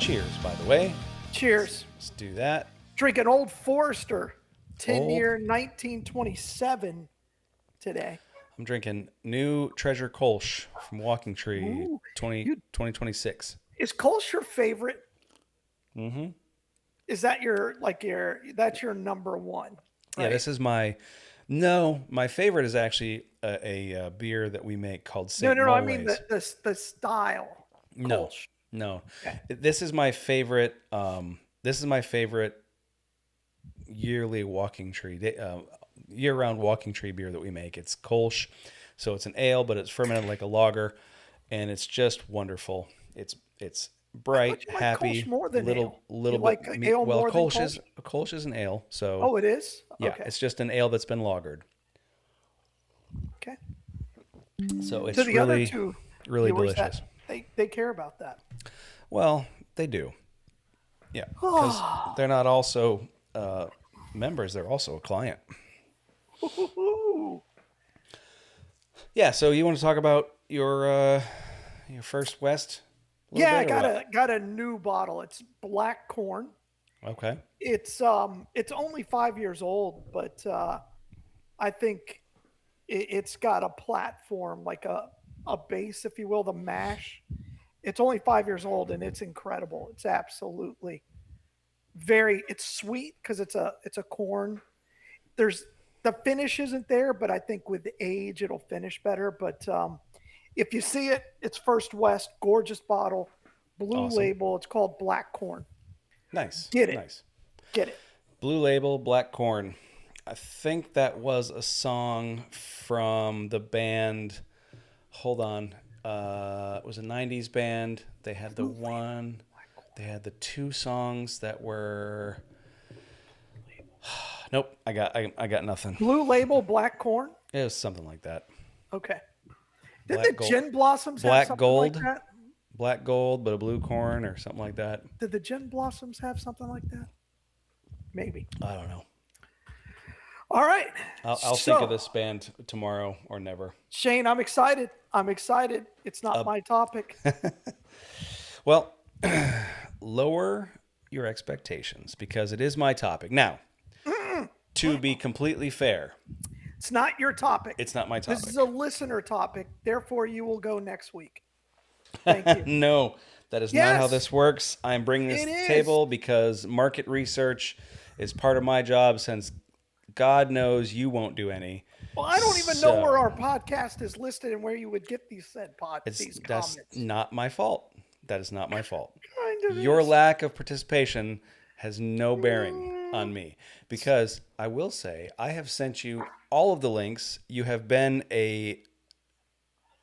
cheers, by the way. Cheers. Let's do that. Drinking Old Forester, 10-year 1927 today. I'm drinking New Treasure Kolsch from Walking Tree. Ooh, 2026. Is Kolsch your favorite? Mm-hmm. Is that that's your number one? Right? Yeah, this is my favorite is actually a beer that we make called St. No. Molway's. I mean the style. Kolsch. No. Okay. This is my favorite. This is my favorite yearly Walking Tree, year-round Walking Tree beer that we make. It's Kolsch, so it's an ale, but it's fermented like a lager, and it's just wonderful. It's bright, happy, Kolsch more than little bit. like ale well, more than Kolsch is an ale, so. Oh, it is. Yeah, okay. It's just an ale that's been lagered. Okay. So it's to the really, other two really viewers delicious. They care about that. Well, they do. Yeah, because they're not also members; they're also a client. Ooh. Yeah. So you want to talk about your First West? Yeah, I got a new bottle. It's black corn. Okay. It's only 5 years old, but I think it's got a platform, like a base, if you will, the mash. It's only 5 years old, and it's incredible. It's absolutely it's sweet because it's a corn. The finish isn't there, but I think with age it'll finish better. But if you see it, it's First West, gorgeous bottle, blue label. It's called Black Corn. Nice. Get it. Nice. Get it. Blue label, Black Corn. I think that was a song from the band. Hold on. It was a 90s band. They had they had the two songs that were. Nope, I got nothing. Blue label, Black Corn. It was something like that. Okay. Did the Gin Blossoms have Black something Gold, like that? Black Gold, but a blue corn or something like that. Did the Gin Blossoms have something like that? Maybe. I don't know. All right. I'll think of this band tomorrow or never. Shane, I'm excited. It's not my topic. Well, lower your expectations because it is my topic. Now, to be completely fair. It's not your topic. It's not my topic. This is a listener topic. Therefore, you will go next week. Thank you. No, that is not how this works. I'm bringing this to the table because market research is part of my job since God knows you won't do any. Well, I don't even know where our podcast is listed and where you would get these comments. That's not my fault. That is not my fault. Kind of Your is. lack of participation has no bearing on me because I will say I have sent you all of the links. You have been a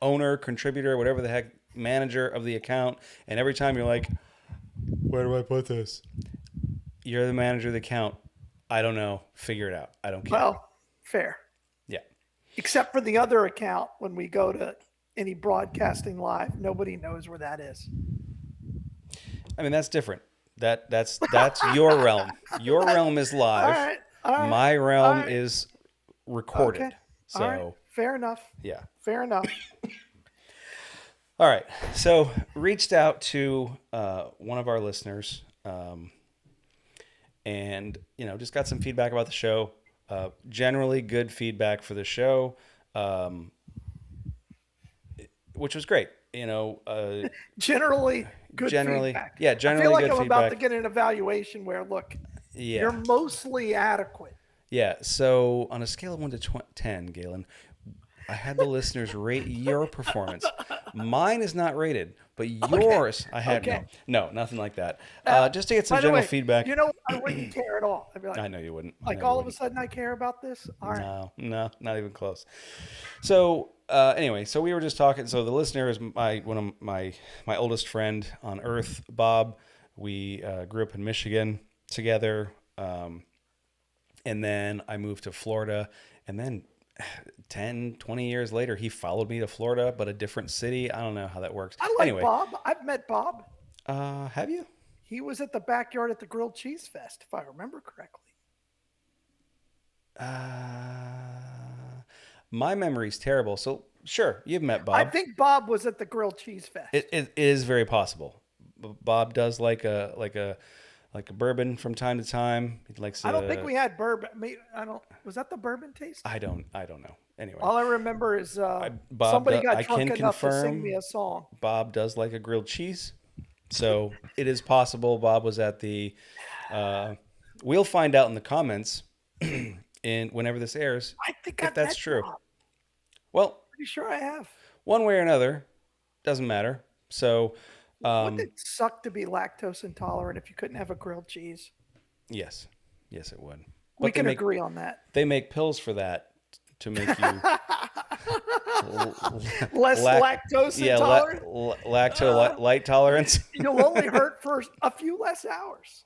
owner, contributor, whatever the heck, manager of the account, and every time you're like, where do I put this? You're the manager of the account. I don't know. Figure it out. I don't care. Well, fair. Yeah. Except for the other account, when we go to any broadcasting live, nobody knows where that is. I mean, that's different. That's your realm. Your realm is live. All right. My realm is recorded. Okay. So all right. Fair enough. Yeah. Fair enough. All right. So reached out to one of our listeners, and just got some feedback about the show. Generally good feedback for the show, which was great. Generally good feedback. Yeah, generally I feel like good I'm feedback. about to get an evaluation where, look, you're mostly adequate. Yeah. So on a scale of 1 to 10, Galen, I had the listeners rate your performance. Mine is not rated, but yours, I had no, nothing like that. Just to get some general feedback. I wouldn't care at all. I'd be like, I know you wouldn't. Like all of a sudden, I care about this. All right. No, not even close. So anyway, so we were just talking. So the listener is one of my oldest friend on earth, Bob. We grew up in Michigan together, and then I moved to Florida, and then 10, 20 years later, he followed me to Florida, but a different city. I don't know how that works. I like Bob. I've met Bob. Have you? He was at the backyard at the Grilled Cheese Fest, if I remember correctly. My memory's terrible. So sure, you've met Bob. I think Bob was at the Grilled Cheese Fest. It is very possible. Bob does like a bourbon from time to time. He likes. I don't think we had bourbon. I don't. Was that the bourbon taste? I don't know. Anyway, All I remember is Bob. somebody got I drunk can enough to sing confirm me a song. Bob does like a grilled cheese, so it is possible Bob was at the. We'll find out in the comments, in whenever this airs, I think if I've that's met true. Bob. Well, Pretty sure I have. one way or another, doesn't matter. So, Wouldn't it suck to be lactose intolerant if you couldn't have a grilled cheese? yes, it would. We But can agree on that. they make pills for that to make you Less lactose intolerant. light tolerance. You'll only hurt for a few less hours.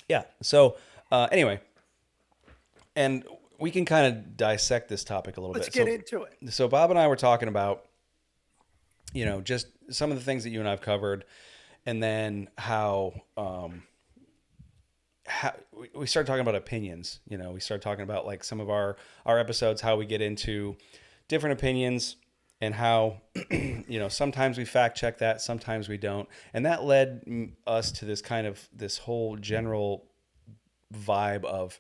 Yeah. So anyway, and we can kind of dissect this topic a little Let's bit. get into it. So Bob and I were talking about, just some of the things that you and I've covered, and then how we started talking about opinions. We started talking about like some of our episodes, how we get into different opinions, and how sometimes we fact check that, sometimes we don't, and that led us to this whole general vibe of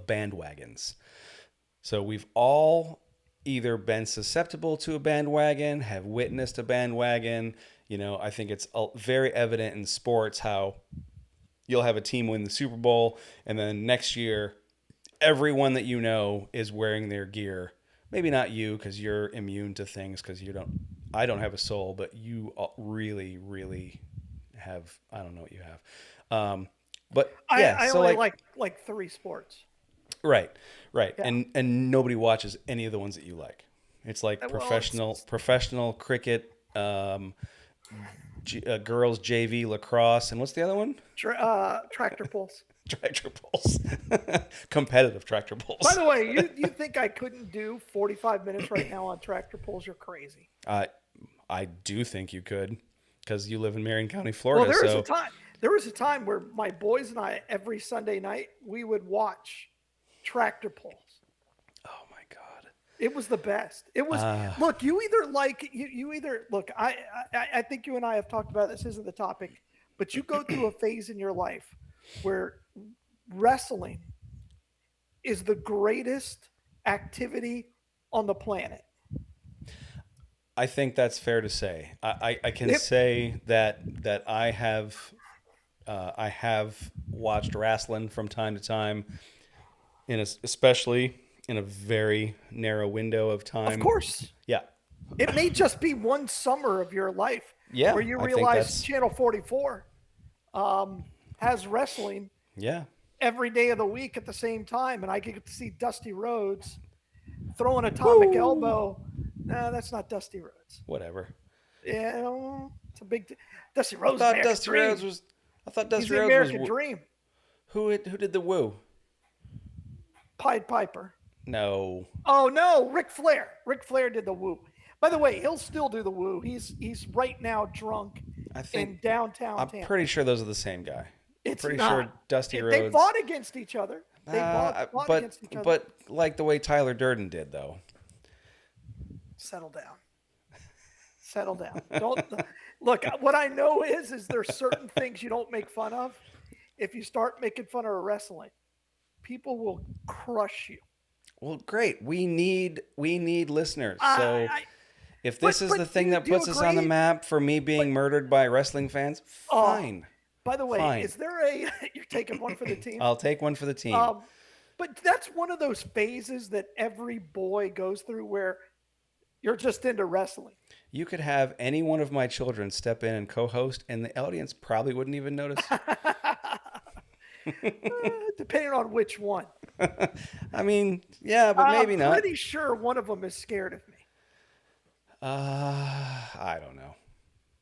bandwagons. So we've all either been susceptible to a bandwagon, have witnessed a bandwagon. I think it's very evident in sports how you'll have a team win the Super Bowl, and then next year, everyone that is wearing their gear. Maybe not you, because you're immune to things, because I don't have a soul, but you really, really have. I don't know what you have. But yeah, I so only like 3 sports. Right. Yeah. And nobody watches any of the ones that you like. It's like professional cricket, girls JV lacrosse, and what's the other one? Tractor pulls. Tractor pulls. Competitive tractor pulls. By the way, you think I couldn't do 45 minutes right now on tractor pulls? You're crazy. I do think you could, because you live in Marion County, Florida. Well, there was a time where my boys and I, every Sunday night, we would watch tractor pulls. Oh my God. It was the best. It was look. You either look. I think you and I have talked about this. Isn't the topic, but you go through a phase in your life where wrestling is the greatest activity on the planet. I think that's fair to say. I can say that I have watched wrestling from time to time, especially in a very narrow window of time. Of course. Yeah. It may just be one summer of your life where you realize Channel 44 has wrestling every day of the week at the same time, and I get to see Dusty Rhodes throw an atomic elbow. Nah, that's not Dusty Rhodes. Whatever. Yeah, it's a big Dusty Rhodes. I thought Dusty Rhodes was the American Dream. Who did the woo? Pied Piper. No. Oh no, Ric Flair. Ric Flair did the woo. By the way, he'll still do the woo. He's right now drunk in downtown Tampa. I'm pretty sure those are the same guy. It's pretty not. sure Dusty Rhodes. They fought against each other. Fought against each other. But like the way Tyler Durden did, though. Settle down. Settle down. Don't look. What I know is there's certain things you don't make fun of. If you start making fun of wrestling, people will crush you. Well, great. We need listeners. So if this is the thing that puts us on the map for me being murdered by wrestling fans, fine. By the way, is there you're taking one for the team? I'll take one for the team. But that's one of those phases that every boy goes through where you're just into wrestling. You could have any one of my children step in and co-host, and the audience probably wouldn't even notice. Depending on which one. I mean, yeah, but maybe not. I'm pretty sure one of them is scared of me. I don't know.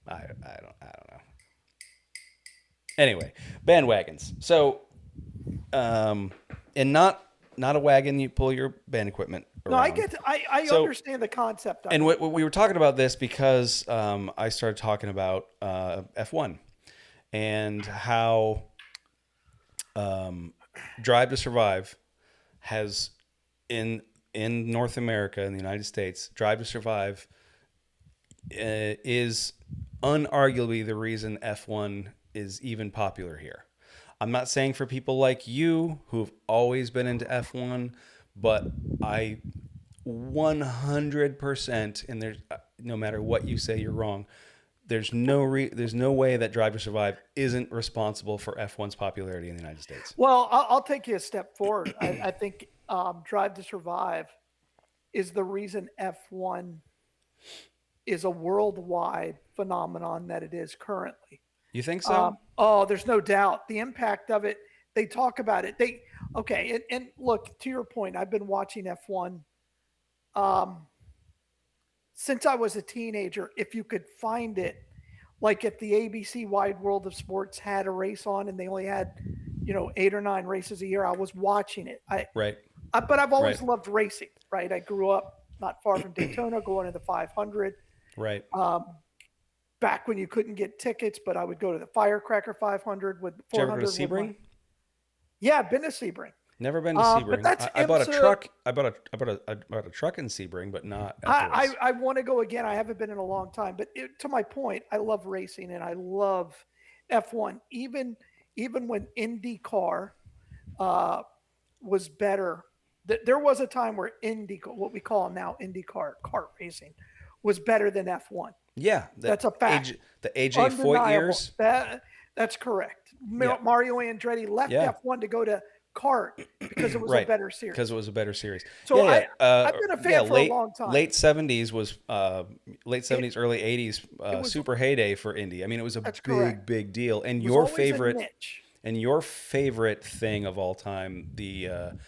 I don't know. Anyway, bandwagons. So, and not a wagon you pull your band equipment around. No, I get. I understand the concept. And we were talking about this because I started talking about F1 and how Drive to Survive has in North America, in the United States, Drive to Survive is unarguably the reason F1 is even popular here. I'm not saying for people like you who've always been into F1, but I 100%, and there's no matter what you say, you're wrong. There's no way that Drive to Survive isn't responsible for F1's popularity in the United States. Well, I'll take you a step forward. I think Drive to Survive is the reason F1 is a worldwide phenomenon that it is currently. You think so? Oh, there's no doubt. The impact of it, they talk about it. And look, to your point, I've been watching F1 since I was a teenager. If you could find it, like if the ABC Wide World of Sports had a race on and they only had, 8 or 9 races a year, I was watching it. Right. But I've always Right. loved racing, right? I grew up not far from Daytona, going to the 500. Right. Back when you couldn't get tickets, but I would go to the Firecracker 500 with Did you ever 400. go to Sebring? Yeah, I've been to Sebring. Never been to But Sebring. that's I bought a IMSA. truck. I bought a truck in Sebring, but not at the race. I want to go again. I haven't been in a long time, but to my point, I love racing and I love F1. Even when IndyCar was better, there was a time where what we call now IndyCar kart racing was better than F1. Yeah, That's a fact. The AJ Foyt Undeniable. years. That's correct. Yeah. Mario Andretti left Yeah. F1 to go to kart because it was a Right. better series. Because it was a better series. So I've been a fan for a long time. Late 70s was late 70s, early 80s was- super heyday for Indy. I mean, it was a That's big, correct. big deal. And It was your always a favorite niche. thing of all time, the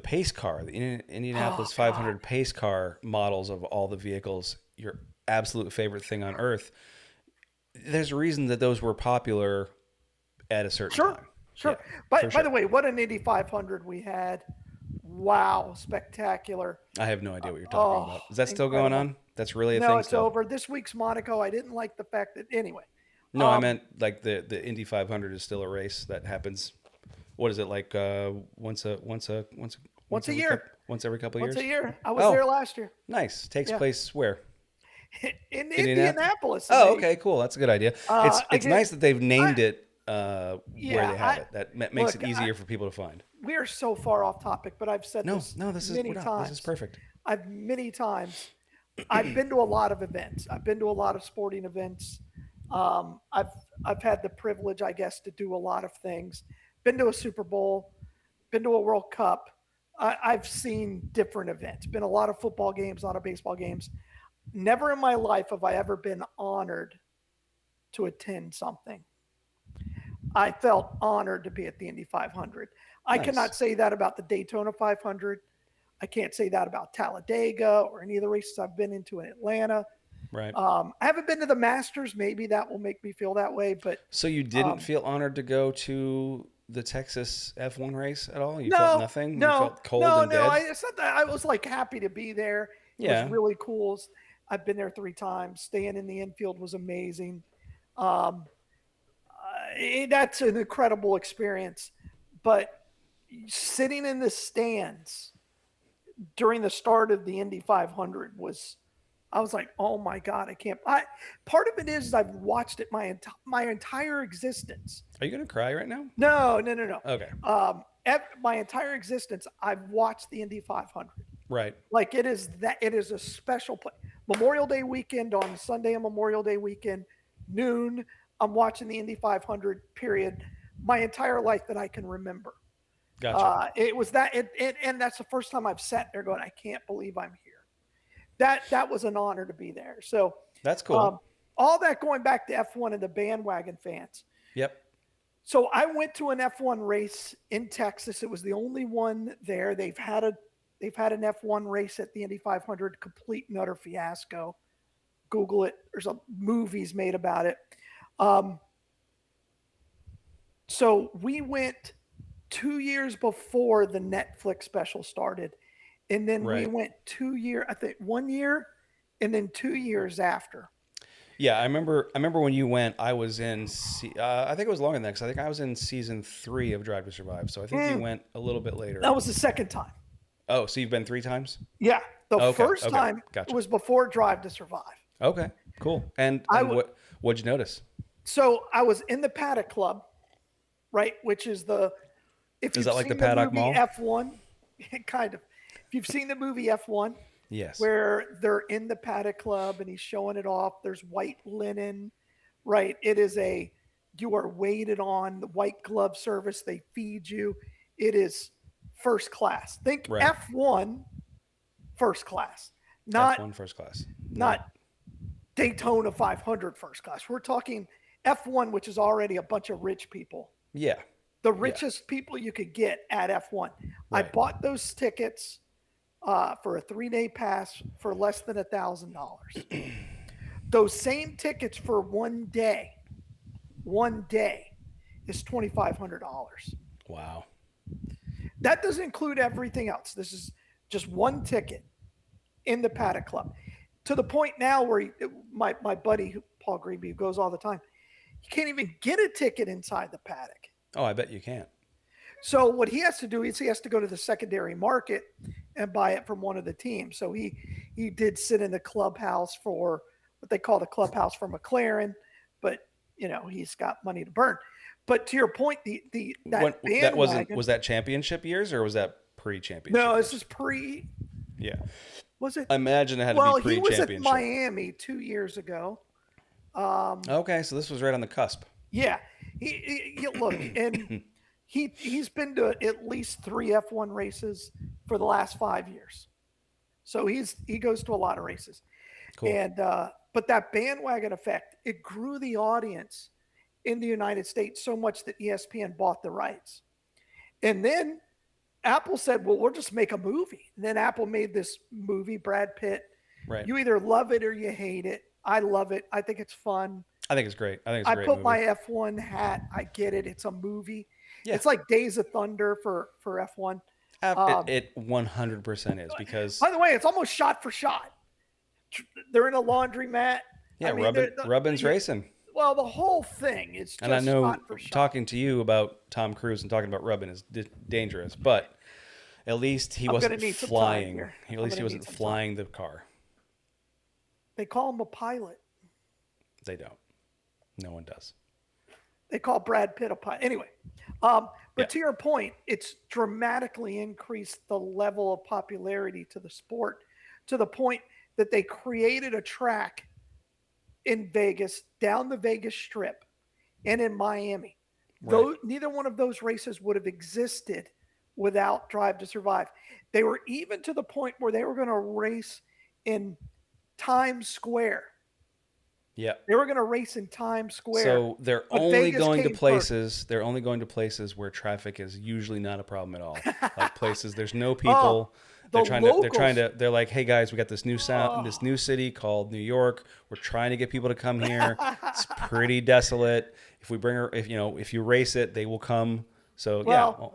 pace car, the Indianapolis Oh, 500 pace car models of all the vehicles, your absolute favorite thing on earth. There's a reason that those were popular at a certain Sure. time. Sure. Yeah, By for sure. the way, what an Indy 500 we had. Wow, spectacular. I have no idea what you're talking about. Is that still going incredible. on? That's really a No, thing it's still? over. This week's Monaco, I didn't like the fact that anyway. No, I meant like the Indy 500 is still a race that happens. What is it like? Once a year. Once every couple of Once years. a year. I was Oh. there last year. Nice. Takes Yeah. place where? In Indianapolis? Indianapolis. Oh, okay, cool. That's a good idea. It's again, nice that they've named it where Yeah, they have it. That makes look, it easier for people to find. We are so far off topic, but I've said No, this this is many we're not. times. This is perfect. I've been to a lot of events. I've been to a lot of sporting events. I've had the privilege, I guess, to do a lot of things. Been to a Super Bowl, been to a World Cup. I've seen different events. Been a lot of football games, a lot of baseball games. Never in my life have I ever been honored to attend something. I felt honored to be at the Indy 500. I Nice. cannot say that about the Daytona 500. I can't say that about Talladega or any of the races I've been into in Atlanta. Right. I haven't been to the Masters. Maybe that will make me feel that way. But So you didn't feel honored to go to the Texas F1 race at all? You no, felt nothing? no, You felt cold no, and no. dead? It's not that. I was like happy to be there. It Yeah. was really cool. I've been there 3 times. Staying in the infield was amazing. That's an incredible experience. But sitting in the stands during the start of the Indy 500 I was like, oh my God, I can't. Part of it is I've watched it my entire existence. Are you going to cry right now? No. Okay. My entire existence, I've watched the Indy 500. Right. Like it is a special play. Memorial Day weekend on Sunday and Memorial Day weekend, noon, I'm watching the Indy 500 period my entire life that I can remember. Gotcha. It was that, and that's the first time I've sat there going, I can't believe I'm here. That was an honor to be there. So That's cool. all that going back to F1 and the bandwagon fans. Yep. So I went to an F1 race in Texas. It was the only one there. They've had an F1 race at the Indy 500, complete and utter fiasco. Google it. There's movies made about it. So we went 2 years before the Netflix special started. And then we Right. went 2 year, I think 1 year, and then 2 years after. Yeah, I remember when you went, I was in, I think it was longer than that, because I think I was in season 3 of Drive to Survive. So I think you went a little bit later. That was the second time. Oh, so you've been 3 times? Yeah. The Okay, first okay, time gotcha. was before Drive to Survive. Okay, cool. And I and w- what'd you notice? so I was in the Paddock Club, right? Which is if Is you've that like the seen the Paddock movie Mall? F1, kind of. If you've seen the movie F1, Yes. where they're in the Paddock Club and he's showing it off, there's white linen, right? You are waited on, the white glove service, they feed you. It is first class. Think Right. F1 first class, not F1 first class. Right. not Daytona 500 first class. We're talking F1, which is already a bunch of rich people, Yeah. the Yeah. richest people you could get at F1. I Right. bought those tickets for a 3-day pass for less than $1,000. Those same tickets for one day is $2,500. Wow. That doesn't include everything else. This is just one ticket in the Paddock Club. To the point now where my buddy Paul Greenby, who goes all the time, he can't even get a ticket inside the paddock. Oh, I bet you can't. So what he has to do is he has to go to the secondary market and buy it from one of the teams. So he did sit in the clubhouse for what they call the clubhouse for McLaren, but he's got money to burn. But to your point, that bandwagon was that championship years or was that pre-championship? No, years? this is pre. Yeah. Was it? I imagine it had Well, to be he was at pre-championship. Miami 2 years ago. Okay, so this was right on the cusp. Yeah, he look, and he's been to at least 3 F1 races for the last 5 years. So he goes to a lot of races. Cool. And but that bandwagon effect, it grew the audience in the United States so much that ESPN bought the rights. And then Apple said, well, we'll just make a movie. And then Apple made this movie, Brad Pitt. Right. You either love it or you hate it. I love it. I think it's fun. I think it's great. I think it's a I great put movie. my F1 hat. I get it. It's a movie. Yeah. It's like Days of Thunder for F1. It 100% is because By the way, it's almost shot for shot. They're in a laundromat. yeah, I mean, Rubbin's racing. Well, the whole thing is just And I know shot for shot. talking to you about Tom Cruise and talking about Rubbin is dangerous, but at least he wasn't flying. At least he wasn't flying the car. They call him a pilot. They don't. No one does. They call Brad Pitt a pilot. Anyway, but to your point, it's dramatically increased the level of popularity to the sport to the point that they created a track in Vegas, down the Vegas Strip, and in Miami. Right. Neither one of those races would have existed without Drive to Survive. They were even to the point where they were going to race in Times Square. Yeah. They were going to race in Times Square. So they're but only Vegas going to came places. first. They're only going to places where traffic is usually not a problem at all. Like places there's no people. They're trying to. They're like, hey guys, we got this new this new city called New York. We're trying to get people to come here. It's pretty desolate. If we bring her, if you race it, they will come. So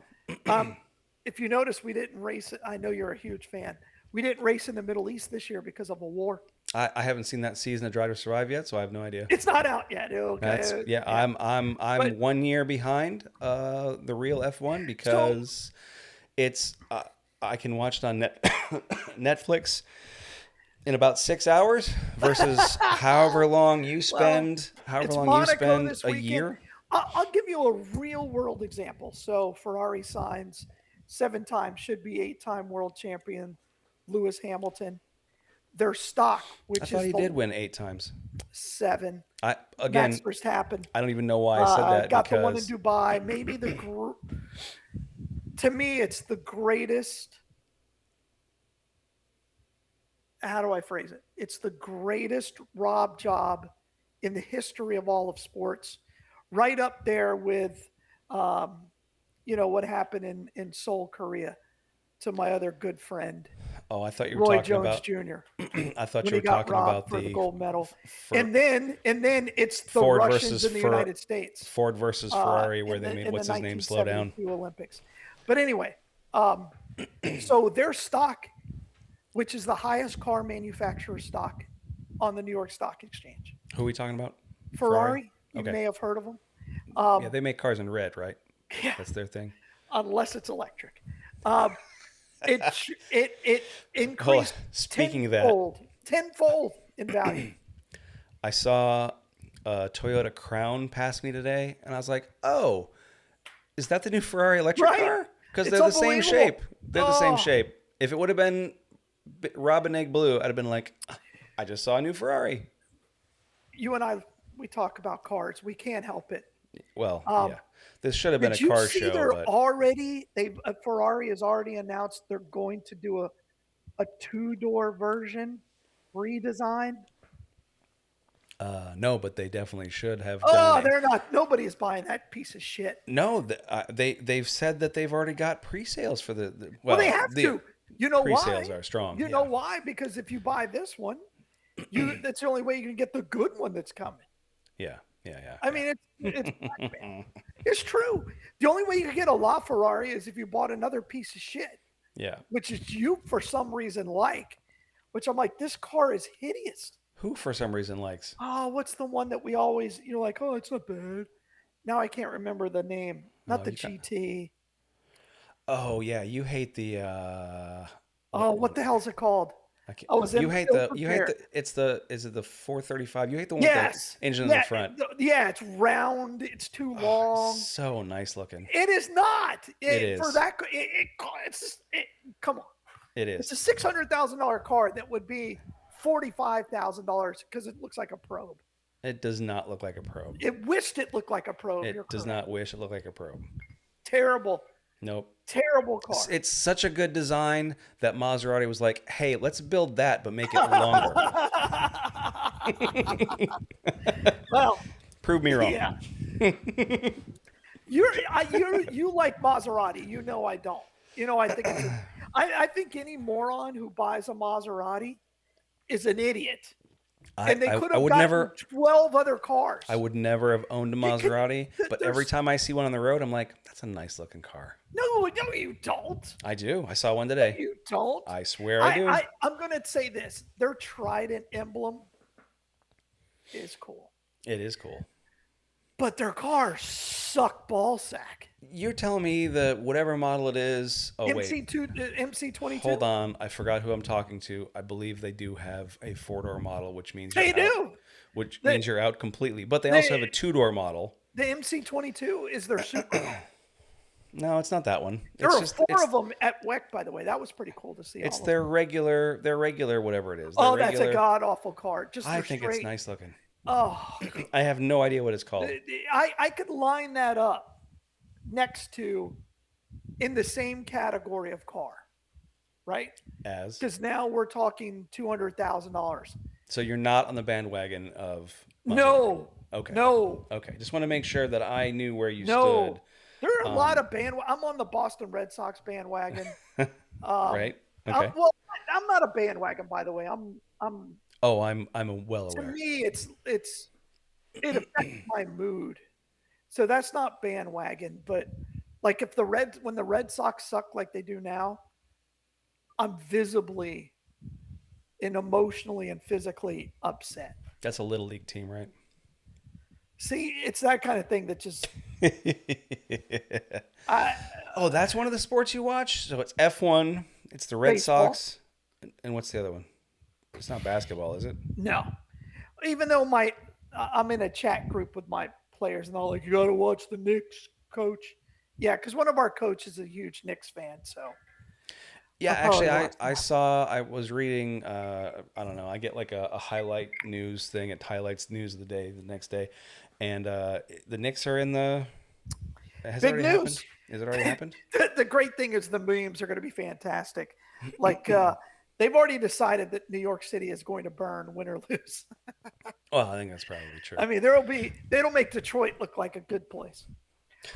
if you notice, we didn't race it. I know you're a huge fan. We didn't race in the Middle East this year because of a war. I haven't seen that season of Drive to Survive yet, so I have no idea. It's not out yet. Okay. I'm 1 year behind the real F1 because it's I can watch it on Netflix in about 6 hours versus however long you spend a year. I'll give you a real world example. So Ferrari signs 7-time, should be 8-time world champion Lewis Hamilton. Their stock, which I thought he did win 8 times. 7. Max Verstappen. I don't even know why I said that. Got the one in Dubai. Maybe to me, it's the greatest. How do I phrase it? It's the greatest rob job in the history of all of sports. Right up there with, what happened in Seoul, Korea, to my other good friend. Oh, I thought you were Roy talking Jones about Jr. I thought you were talking about the gold medal, for, and then it's the Ford Russians in the United States. Ford versus Ferrari, where they made what's his name slow down. Olympics, but anyway, so their stock, which is the highest car manufacturer stock on the New York Stock Exchange. Who are we talking about? Ferrari. You Okay. may have heard of them. Yeah, they make cars in red, right? Yeah. That's their thing. Unless it's electric. It increased Speaking of tenfold in value. I saw a Toyota Crown pass me today, and I was like, "Oh, is that the new Ferrari electric Right? car?" Because It's they're the same unbelievable. shape. They're the same Oh, shape. If it would have been Robin Egg Blue, I'd have been like, "I just saw a new Ferrari." you and I, we talk about cars. We can't help it. Well, Um, yeah, this should have been a did you car see show, they're but already, Ferrari has already announced they're going to do a two-door version redesign? no, but they definitely should have done Oh, it. they're not. Nobody is buying that piece of shit. No, they've said that they've already got pre-sales for Well, they have the to. You know pre-sales why? are strong. You Yeah, know why? Because if you buy this one, that's the only way you can get the good one that's coming. yeah, yeah, I mean, it's it's true. The only way you can get a LaFerrari is if you bought another piece of shit, yeah. which is you for some reason like. Which I'm like, this car is hideous. Who for some reason likes? Oh, what's the one that we always, like, oh, it's not bad. Now I can't remember the name. Not Oh, the you got. GT. Oh yeah, you hate the. Oh, what the hell's it called? I can't, I was you hate ill the. You hate prepared. the. It's the. Is it the 435? You hate the one with Yes. the engine in Yeah. the front. Yeah. It's round. It's too Oh, long. so nice looking. It is not. It is. For that. It's just, come on. It It's is. a $600,000 car that would be $45,000 because it looks like a probe. It does not look like a probe. It wished it looked like a probe. It You're does correct. not wish it looked like a probe. Terrible. Nope. Terrible car. It's such a good design that Maserati was like, "Hey, let's build that, but make it longer." Well, Prove me wrong. yeah. You like Maserati. You know I don't. I think I think any moron who buys a Maserati is an idiot. And they could I have would gotten never. 12 other cars. I would never have owned a Maserati, but every there's- time I see one on the road, I'm like, "That's a nice looking car." No, you don't. I do. I saw one today. You don't. I swear I do. I'm going to say this. Their Trident emblem is cool. It is cool. But their cars suck ball sack. You're telling me that whatever model it is. Oh wait, MC22. hold on. I forgot who I'm talking to. I believe they do have a 4-door model, which means They you're out, do. which means you're out completely. But they also have a 2-door model. The MC22 is their super. No, it's not that one. There It's are just four of them at WEC, by the way. That was pretty cool to see. it's all of their them. regular whatever it is. Oh, Their that's a regular, god awful car. Just I their think straight. it's nice looking. Oh, I have no idea what it's called. I could line that up next to in the same category of car, right? As Because now we're talking $200,000. so you're not on the bandwagon of Maserati. No. Okay. No. Okay. Just want to make sure that I knew where you No. stood. There are a lot of I'm on the Boston Red Sox bandwagon. Right. Okay. I'm not a bandwagon, by the way. I'm Oh, I'm well to aware. me it affects my mood. So that's not bandwagon, but like if when the Red Sox suck like they do now, I'm visibly and emotionally and physically upset. That's a little league team, right? See, it's that kind of thing that just Oh, that's one of the sports you watch? So it's F1, it's the Red Baseball. Sox, and what's the other one? It's not basketball, is it? no. Even though I'm in a chat group with my players and they're like, you got to watch the Knicks, coach. Yeah, because one of our coaches is a huge Knicks fan. So Yeah, I'll probably actually, watch I was reading, I don't know, I get like a highlight news thing. It highlights news of the day, the next day. And the Knicks are in the... Has it Big already news. happened? Has it already happened? The great thing is the memes are going to be fantastic. Like they've already decided that New York City is going to burn, win or lose. Well, I think that's probably true. I mean, they'll make Detroit look like a good place.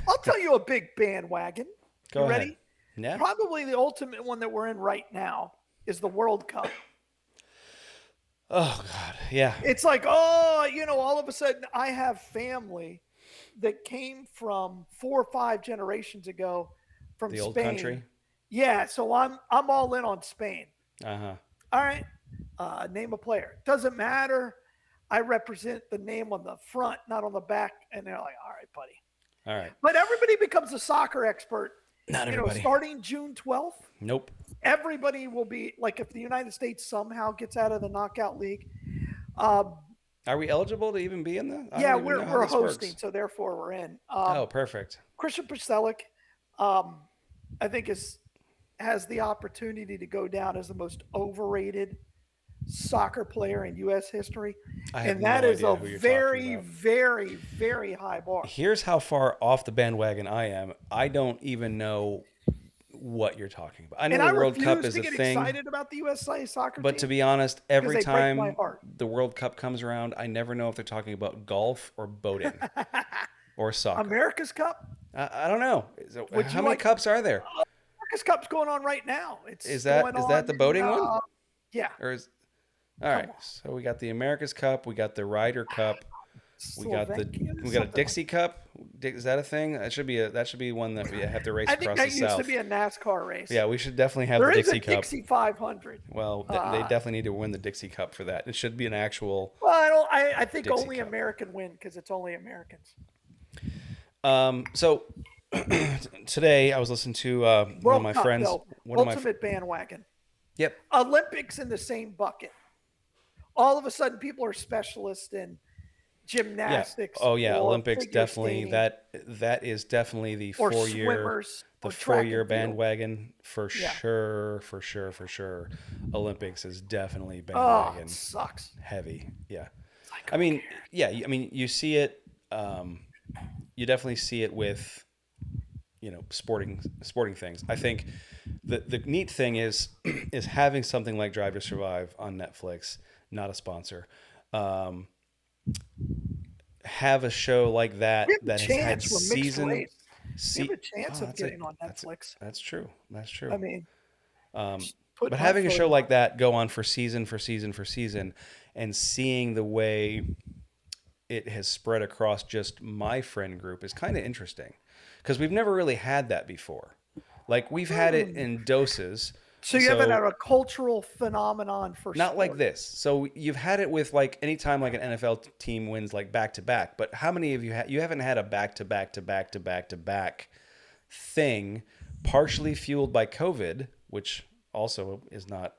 I'll tell you a big bandwagon. Go You ahead. ready? Yeah. Probably the ultimate one that we're in right now is the World Cup. Oh, God. Yeah. It's like, all of a sudden I have family that came from 4 or 5 generations ago from The Spain. old country. Yeah, so I'm all in on Spain. Uh-huh. All right, name a player. Doesn't matter. I represent the name on the front, not on the back. And they're like, all right, buddy. All right. But everybody becomes a soccer expert. Not everybody. Starting June 12th, Nope. everybody will be like, if the United States somehow gets out of the knockout league, I Are we eligible to even be in the? I Yeah, don't even know how we're this hosting, works. so therefore we're in. Oh, perfect. Christian Paselic, I think has the opportunity to go down as the most overrated soccer player in U.S. history, I have and that no is idea a who you're talking very, about. very, very high bar. Here's how far off the bandwagon I am. I don't even know what you're talking about. I know And the I World Cup refuse is to a get thing, excited about the USA soccer but to team be honest, because every they break my time heart. the World Cup comes around, I never know if they're talking about golf or boating or soccer. America's Cup? I don't know. So Would how you many like cups are there? America's Cup's going on right now? It's Is that going is that on the in boating one? yeah. Or is all Come right? on, So we got the America's Cup, we got the Ryder Cup, Slovakia, we got a something like Dixie Cup. Is that a thing? That should be one that we have to race I think across the that used to South. be a NASCAR race. Yeah, we should definitely have There the is a Dixie Cup. Dixie 500. Well, they definitely need to win the Dixie Cup for that. It should be an actual. Well, I think Dixie only Cup. American win because it's only Americans. So today I was listening to one of World my Cup, friends. though. One of my. Ultimate bandwagon. Yep. Olympics in the same bucket. All of a sudden, people are specialists in Yeah. gymnastics. Oh yeah. or Olympics figure definitely. skating, That is definitely the or 4 year. swimmers, The or track 4 year and field. bandwagon for Yeah. sure, for sure, for sure. Olympics is definitely Oh, bandwagon it sucks. heavy. Yeah. Like, I mean, yeah. I mean, you see it. You definitely see it with, sporting things. I think the neat thing is is having something like Drive to Survive on Netflix, not a sponsor. Have a show like that we have a that has had chance. We're mixed season. race. We have a chance of That's getting on Netflix. That's true. That's true. I mean, But having a show like that go on for season for season for season, and seeing the way it has spread across just my friend group is kind of interesting, because we've never really had that before. Like, we've had it in doses. So you haven't had a cultural phenomenon for Not like sport. this. So you've had it with, like, anytime like an NFL team wins like back to back. But how many of you you haven't had a back to back to back to back to back thing, partially fueled by COVID, which also is not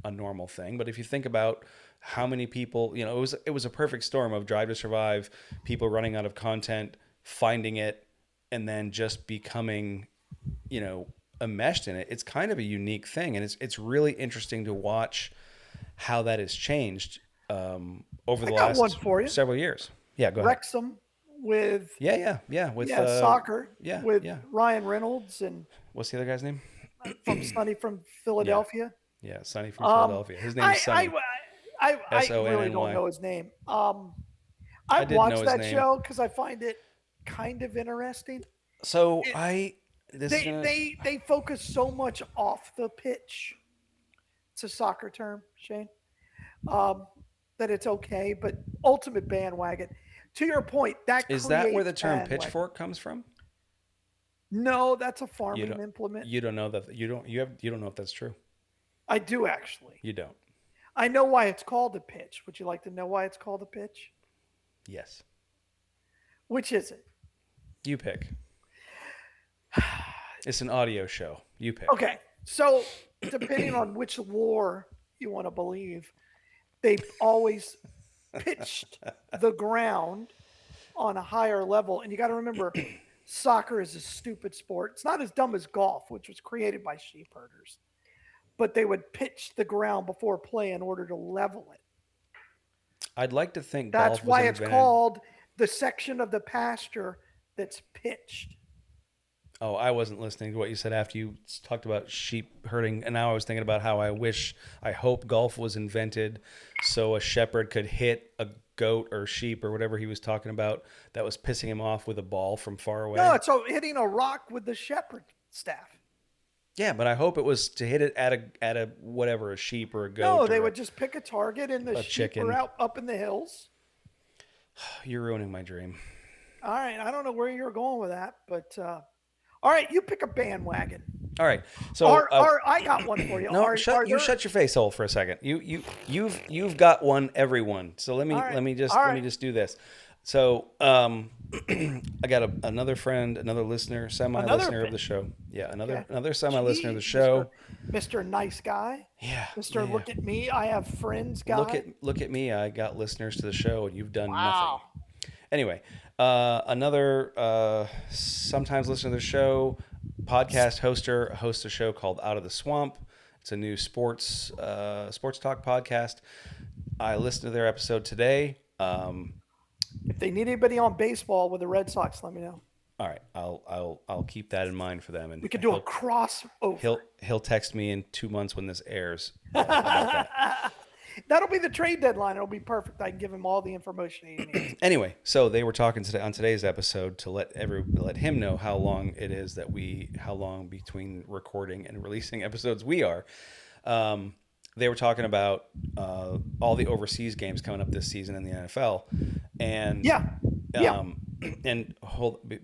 a normal thing. But if you think about how many people, it was a perfect storm of Drive to Survive, people running out of content, finding it, and then just becoming, enmeshed in it. It's kind of a unique thing, and it's really interesting to watch how that has changed over the last one for you. several years. Yeah, go ahead. Wrexham with With soccer yeah, with yeah. Ryan Reynolds and What's the other guy's name? Sonny from Philadelphia. Yeah, Sonny from Philadelphia. His name is Sonny. I really Sonny. don't know his name. I I've didn't know watched his that name. show because I find it kind of interesting. So They focus so much off the pitch. It's a soccer term, Shane. That it's okay, but ultimate bandwagon. To your point, is that where the creates term bandwagon. pitchfork comes from? No, that's a farming implement. You don't know that. You don't know if that's true. I do actually. You don't. I know why it's called a pitch. Would you like to know why it's called a pitch? Yes. Which is it? You pick. It's an audio show. You pick. Okay, so depending on which lore you want to believe, they always pitched the ground on a higher level. And you got to remember, soccer is a stupid sport. It's not as dumb as golf, which was created by sheep herders. But they would pitch the ground before play in order to level it. I'd like to think That's golf was why it's invented. called the section of the pasture that's pitched. Oh, I wasn't listening to what you said after you talked about sheep herding, and now I was thinking about how I hope golf was invented so a shepherd could hit a goat or sheep or whatever he was talking about that was pissing him off with a ball from far away. No, it's hitting a rock with the shepherd staff. Yeah, but I hope it was to hit it at a whatever, a sheep or a goat. No, they or would just pick a target, and the sheep chicken. were out up in the hills. You're ruining my dream. All right, I don't know where you're going with that, but all right, you pick a bandwagon. All right, so I got one for you. no, shut your face hole for a second. You've got one, everyone. So let me just do this. So, I got another friend, another listener, Another semi-listener of the opinion. show. Yeah, Okay. another semi-listener of the Gee, Mister show. Mister Nice Guy, Yeah, yeah, Mister yeah. Look at Me, I have friends guy. Look at me. I got listeners to the show, and you've done nothing. Wow. Anyway, another sometimes listener to the show, podcast hoster, hosts a show called Out of the Swamp. It's a new sports talk podcast. I listened to their episode today. If they need anybody on baseball with the Red Sox, let me know. All right, I'll keep that in mind for them, and We could do a crossover. he'll text me in 2 months when this airs about that. That'll be the trade deadline. It'll be perfect. I can give him all the information he needs. Anyway, so they were talking today on today's episode to let him know how long between recording and releasing episodes we are. They were talking about all the overseas games coming up this season in the NFL, and Yeah. Yeah. and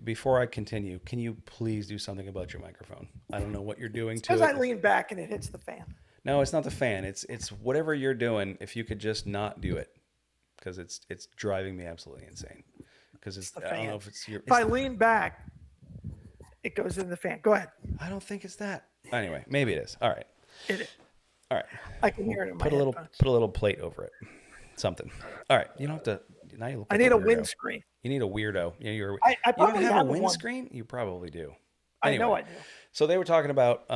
before I continue, can you please do something about your microphone? I don't know what you're doing to Because it. I lean back and it hits the fan. No, it's not the fan. It's whatever you're doing. If you could just not do it, because it's driving me absolutely insane. Because it's The I don't know fan. if it's your. If I lean back, it goes in the fan. Go ahead. I don't think it's that. Anyway, maybe it is. All right. It is. All right. I can hear it in my Put a little headphones. plate over it. Something. All right. You don't have to. Now you look I like need a weirdo. windscreen. You need a weirdo. You I don't probably have a have one. windscreen? You probably do. I know I do. So they were talking about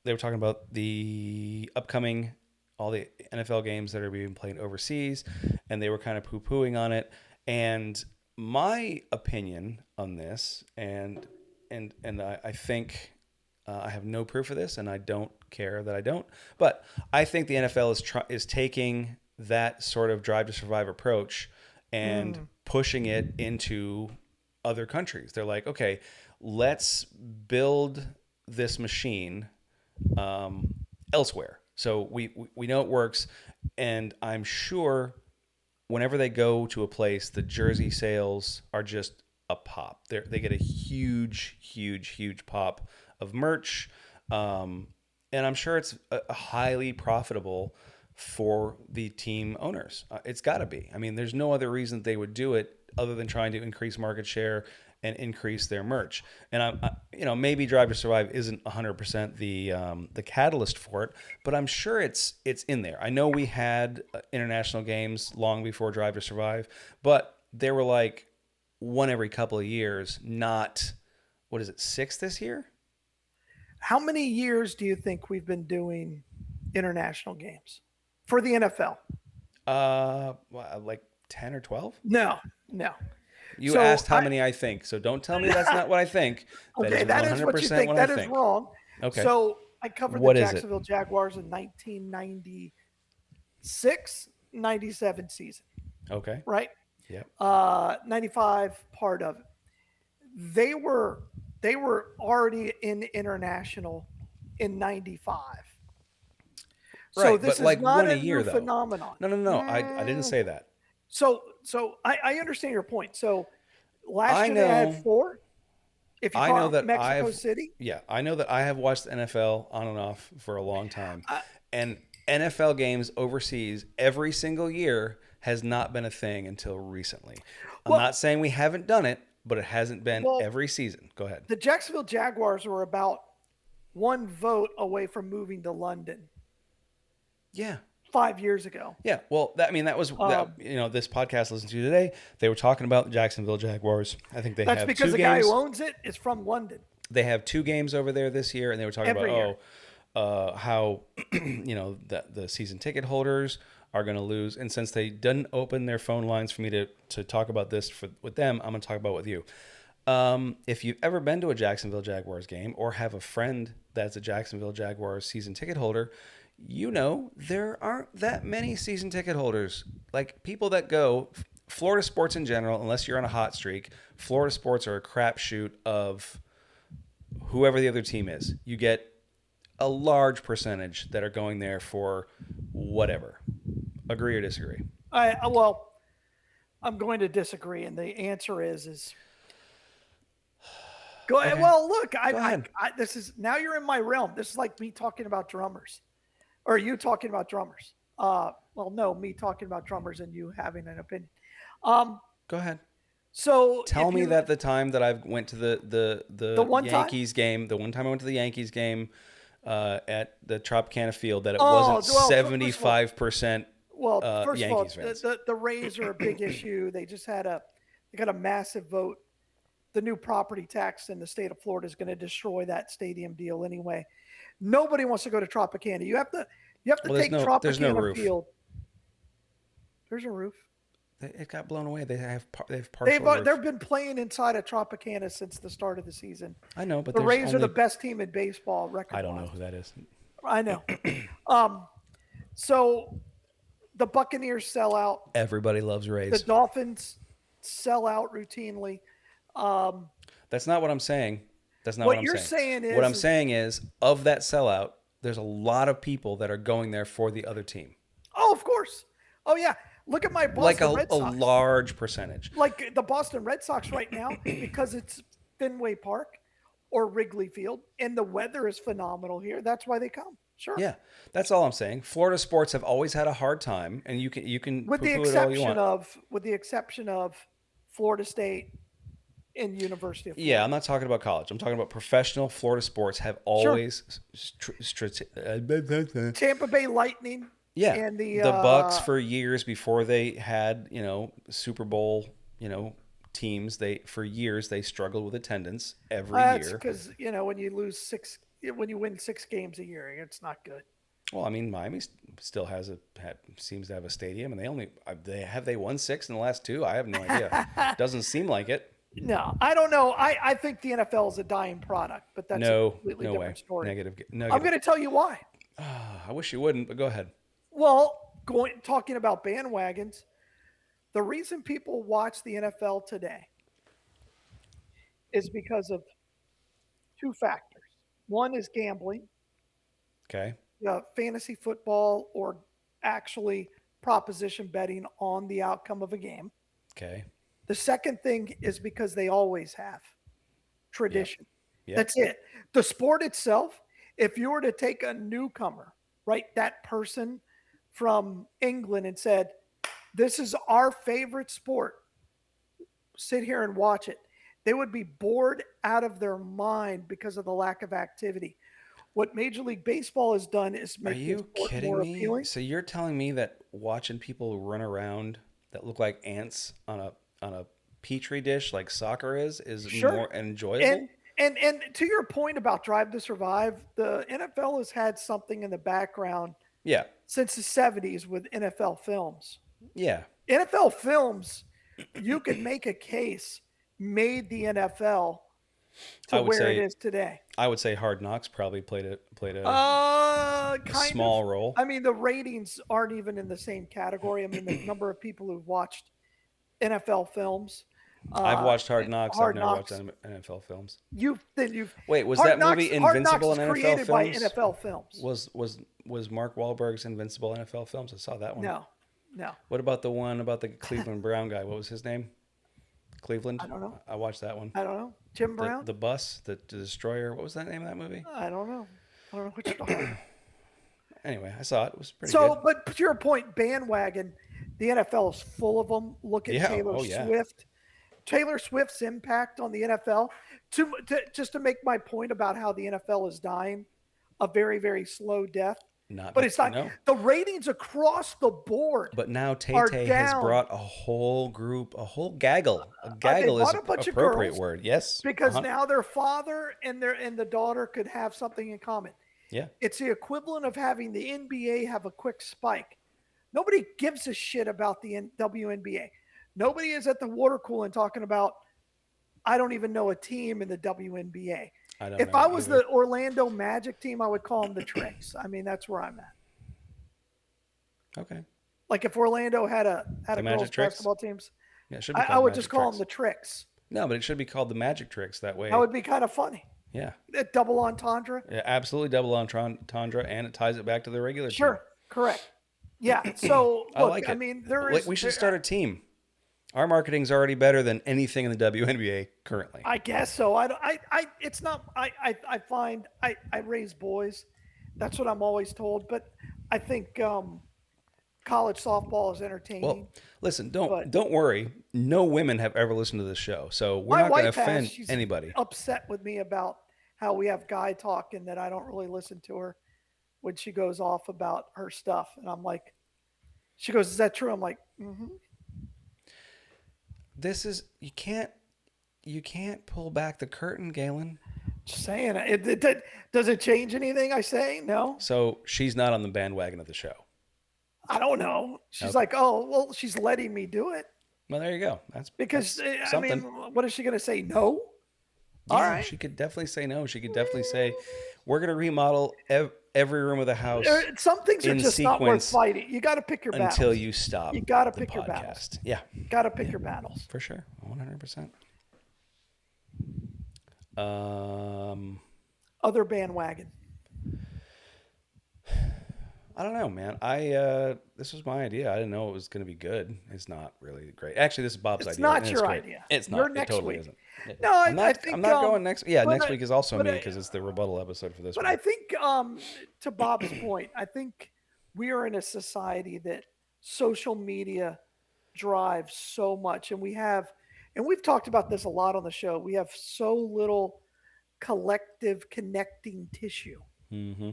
they were talking about the upcoming all the NFL games that are being played overseas, and they were kind of poo-pooing on it. And my opinion on this, and I think I have no proof of this, and I don't care that I don't. But I think the NFL is taking that sort of drive to survive approach and pushing it into other countries. They're like, okay, let's build this machine elsewhere. So we know it works, and I'm sure whenever they go to a place, the jersey sales are just a pop. They get a huge pop of merch, and I'm sure it's a highly profitable for the team owners. It's got to be. I mean, there's no other reason they would do it other than trying to increase market share and increase their merch. And maybe Drive to Survive isn't 100% the catalyst for it, but I'm sure it's in there. I know we had international games long before Drive to Survive, but they were like one every couple of years, not, what is it, 6 this year? How many years do you think we've been doing international games for the NFL? Like 10 or 12? No. You So asked how many I think, so don't tell me that's not what I think. Okay, that is what you 100% think. what That I is think. wrong. Okay. So I covered What the is it? Jacksonville Jaguars in 1996, 97 season, Okay. right? Yep. 95 part of it. They were already in international in 95. So Right, this but like is not one a a year new though. phenomenon. No. I didn't say that. So I understand your point. So last I year they know- had 4. If you I know count that Mexico I've City, Yeah, I know that I have watched the NFL on and off for a long time. I- And NFL games overseas every single year has not been a thing until recently. I'm Well- not saying we haven't done it, but it hasn't been Well- every season. Go ahead. the Jacksonville Jaguars were about 1 vote away from moving to London Yeah. 5 years ago. Yeah, well, that was this podcast I listened to today. They were talking about the Jacksonville Jaguars. I think they That's have because 2 the games. guy who owns it is from London. They have 2 games over there this year, and they were talking Every year. about how the season ticket holders are going to lose. And since they didn't open their phone lines for me to talk about this with them, I'm going to talk about it with you. If you've ever been to a Jacksonville Jaguars game or have a friend that's a Jacksonville Jaguars season ticket holder, there aren't that many season ticket holders. Like people that go, Florida sports in general, unless you're on a hot streak, Florida sports are a crapshoot of whoever the other team is. You get a large percentage that are going there for whatever. Agree or disagree? I'm going to disagree, and the answer is go ahead. Okay. Well, look, Go ahead. this is now you're in my realm. This is like me talking about drummers, or you talking about drummers. Me talking about drummers and you having an opinion. Go ahead. So Tell if me you that the time that I went to the the one time, Yankees game, the one time I went to the Yankees game at the Tropicana Field, that it wasn't oh well, first of all, 75% first of Yankees all, fans. the Rays are a big issue. They got a massive vote. The new property tax in the state of Florida is going to destroy that stadium deal anyway. Nobody wants to go to Tropicana. You have to Well, take there's no Tropicana roof. Field. There's a roof. It got blown away. They have partial They've roof. been playing inside of Tropicana since the start of the season. I know, but The there's Rays are the only best team in baseball I record don't know wise. who that is. I know. Um, so the Buccaneers sell out. Everybody loves The Rays. Dolphins sell out routinely. Um, That's not what I'm saying. That's not what what I'm you're saying. saying What I'm is saying is, of that sellout, there's a lot of people that are going there for the other team. oh, of course. Oh yeah. Look at my Like Boston Red a Sox. large percentage. Like the Boston Red Sox right now, because it's Fenway Park or Wrigley Field, and the weather is phenomenal here. That's why they come. Sure. Yeah, that's all I'm saying. Florida sports have always had a hard time, and you can With the poo-poo it all you exception want. of Florida State and University of Florida. Yeah, I'm not talking about college. I'm talking about professional. Florida sports have always Tampa Bay Lightning. yeah, And the Bucks for years before they had, Super Bowl, teams, they for years they struggled with attendance every that's year. because when you win 6 games a year, it's not good. Well, I mean, Miami still seems to have a stadium, and they won 6 in the last 2? I have no idea. Doesn't seem like it. No, I don't know. I think the NFL is a dying product, but that's a No, completely no different way. story. Negative. I'm going to tell you why. I wish you wouldn't, but go ahead. Well, talking about bandwagons, the reason people watch the NFL today is because of 2 factors. One is gambling, Okay. fantasy football, or actually proposition betting on the outcome of a game. Okay. The second thing is because they always have tradition. Yep. That's it. The sport itself, if you were to take a newcomer, right, that person from England and said, this is our favorite sport, sit here and watch it, they would be bored out of their mind because of the lack of activity. What Major League Baseball has done is Are make the you sport kidding more me? appealing. So you're telling me that watching people run around that look like ants on a petri dish like soccer is Sure. more enjoyable? And to your point about Drive to Survive, the NFL has had something in the background Yeah. since the 70s with NFL films. Yeah. NFL films, you could make a case, made the NFL I to would where it say- is today. I would say Hard Knocks probably played a Kind small of. role. I mean, the ratings aren't even in the same category. I mean, the number of people who've watched NFL films. I've watched Hard Knocks. Hard I've never Knocks. watched NFL films. You've Wait, was Hard that movie Knocks- Hard Invincible Knocks in is NFL created by films? NFL films. Was Mark Wahlberg's Invincible NFL films? I saw that one. No. What about the one about the Cleveland Brown guy? What was his name? Cleveland? I don't know. I watched that one. I don't know. Jim Brown? The bus, the destroyer. What was that name of that movie? I don't know. I don't know what you're talking about. Anyway, I saw it. It was pretty So, good. but to your point, bandwagon, the NFL is full of them. Look at Yeah. Taylor Oh, yeah. Swift. Taylor Swift's impact on the NFL. Just to make my point about how the NFL is dying a very, very slow death. But it's not. No. The ratings across the board. But now Tay are Tay has down. brought a whole grought, a whole gaggle. A gaggle is brought an a bunch of appropriate girls word. Yes. because Uh-huh. now their father and the daughter could have something in common. Yeah. It's the equivalent of having the NBA have a quick spike. Nobody gives a shit about the WNBA. Nobody is at the water cooler talking about, I don't even know a team in the WNBA. I don't If know I was either. the Orlando Magic team, I would call them the Tricks. I mean, that's where I'm at. Okay. Like if Orlando had a The Magic girls Tricks? basketball teams, Yeah, it should be I called would Magic just call Tricks. them the Tricks. No, but it should be called the Magic Tricks. That way. That would be kind of funny. Yeah. That double entendre. Yeah, absolutely double entendre, and it ties it back to the regular team. Sure, correct. Yeah. So look, I like it. mean, there Wait, is. we should start a team. Our marketing's already better than anything in the WNBA currently. I guess so. It's not. I find I raise boys. That's what I'm always told. But I think college softball is Well, entertaining. listen, But don't worry. No women have ever listened to this show, so we're my not going to wife has. offend She's anybody. upset with me about how we have guy talk and that I don't really listen to her when she goes off about her stuff. And I'm like, she goes, "Is that true?" I'm like, mm-hmm. This is you can't pull back the curtain, Galen. Just saying. Does it change anything I say? No. So she's not on the bandwagon of the show. I don't know. She's Okay. like, oh, well, she's letting me do it Well, there you go. because I mean, something. what is she going to say? No. All Yeah, right. she could definitely say no. She could definitely say, "We're going to remodel every room of the house Some things are in just not worth sequence fighting. You got to pick your until battles. you stop You got to the pick your battles. podcast." Yeah, Got to pick your battles. for sure, 100%. Um, Other bandwagon. I don't know, man. This was my idea. I didn't know it was going to be good. It's not really great. Actually, this is Bob's It's idea. not and your great. idea. It's You're not. It next totally week. isn't. No, I think I'm not going next. Yeah, but next week is also but me because it's the rebuttal episode for this But one. I think, to Bob's point, I think we are in a society that social media drives so much, and we've talked about this a lot on the show. We have so little collective connecting tissue Mm-hmm.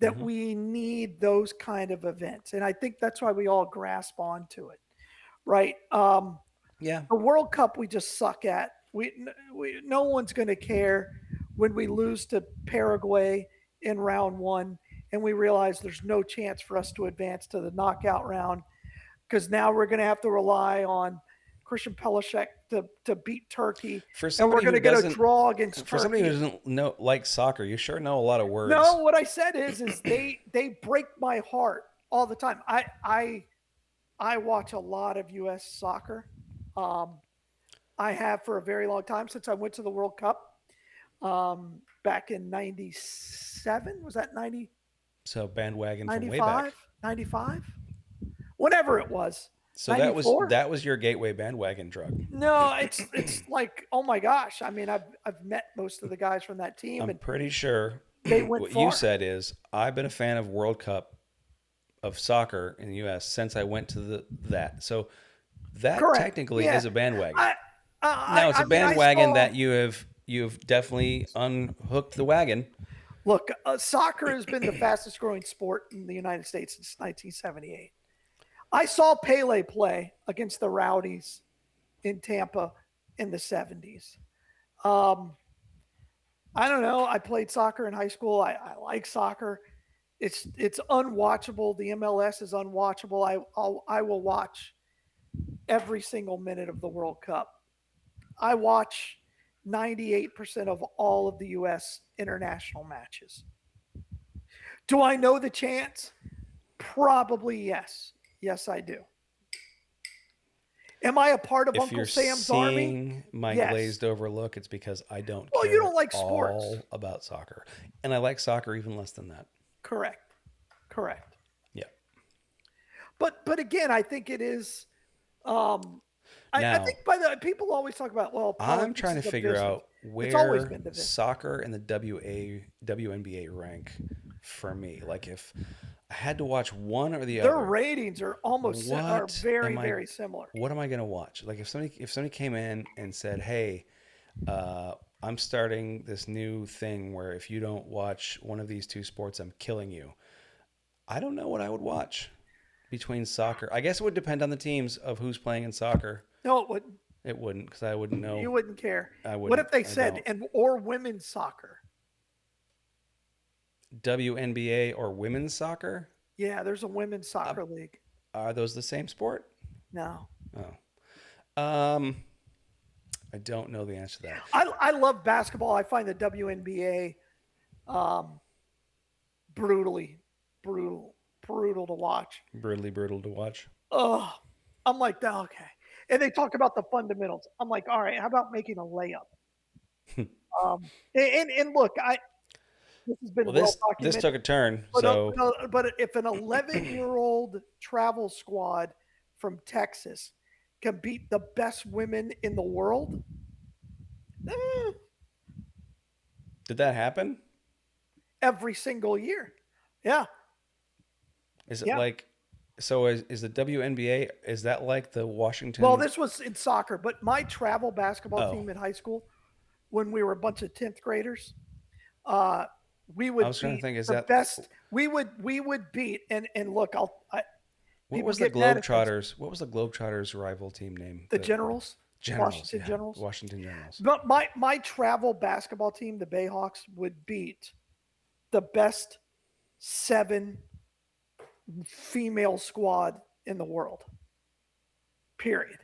that we need those kind of events, and I think that's why we all grasp onto it, right? Yeah. The World Cup we just suck at. No one's going to care when we lose to Paraguay in round one and we realize there's no chance for us to advance to the knockout round because now we're going to have to rely on Christian Pulisic to beat Turkey, For and we're somebody going who to get a doesn't, draw against for somebody who Turkey. doesn't know like soccer, you sure know a lot of words. No, what I said is they break my heart all the time. I watch a lot of U.S. soccer. I have for a very long time since I went to the World Cup back in 97. Was that 90, So bandwagon from way 95? back. 95? Whatever it was. So 94? that was your gateway bandwagon drug. No, it's like, oh my gosh. I mean, I've met most of the guys from that team, I'm and pretty sure they went what far. you said is I've been a fan of World Cup of soccer in the U.S. since I went to that. So that Correct. technically Yeah. is a bandwagon. I Now it's a I mean, I bandwagon saw- that you've definitely unhooked the wagon. Look, soccer has been the fastest growing sport in the United States since 1978. I saw Pele play against the Rowdies in Tampa in the 70s. I don't know. I played soccer in high school. I like soccer. It's unwatchable. The MLS is unwatchable. I will watch every single minute of the World Cup. I watch 98% of all of the U.S. international matches. Do I know the chants? Probably yes. Yes, I do. Am I a part of If Uncle you're Sam's army? seeing my Yes. glazed over look, it's because I don't Well, care you don't like sports. all about soccer. And I like soccer even less than that. Correct. Yeah. But again, I think it is. I Now, think by the people always talk about I'm politics trying to is a figure business. out It's always where been divisive. soccer and the WNBA rank for me. Like if I had to watch one or the Their other, ratings are are What very am I- very similar. what am I going to watch? Like if somebody came in and said, "Hey, I'm starting this new thing where if you don't watch one of these two sports, I'm killing you." I don't know what I would watch between soccer. I guess it would depend on the teams of who's playing in soccer. No, it wouldn't. It wouldn't because I wouldn't know. You wouldn't care. I What wouldn't. if they I said don't. or women's soccer? WNBA or women's soccer? Yeah, there's a women's soccer league. Are those the same sport? No. Oh. I don't know the answer to that. I love basketball. I find the WNBA brutal to watch. Brutally brutal to watch. Oh, I'm like, okay. And they talk about the fundamentals. I'm like, all right, how about making a layup? And look, this has been Well, well this documented. took a turn. But, So but if an 11-year-old travel squad from Texas can beat the best women in the world, did that happen? every single year. Yeah. Is it Yeah. like So is the WNBA, is that like the Well, Washington? this was in soccer, but my travel basketball Oh, team in high school, when we were a bunch of 10th graders, uh, we I would was trying to beat think, is the that best. We would beat and look, what people was the get mad at this. Globetrotters? What was the Globetrotters rival team name? The The Generals, Generals, Washington yeah, Generals. Washington Generals. But my travel basketball team, the Bayhawks, would beat the best 7 female squad in the world. Period.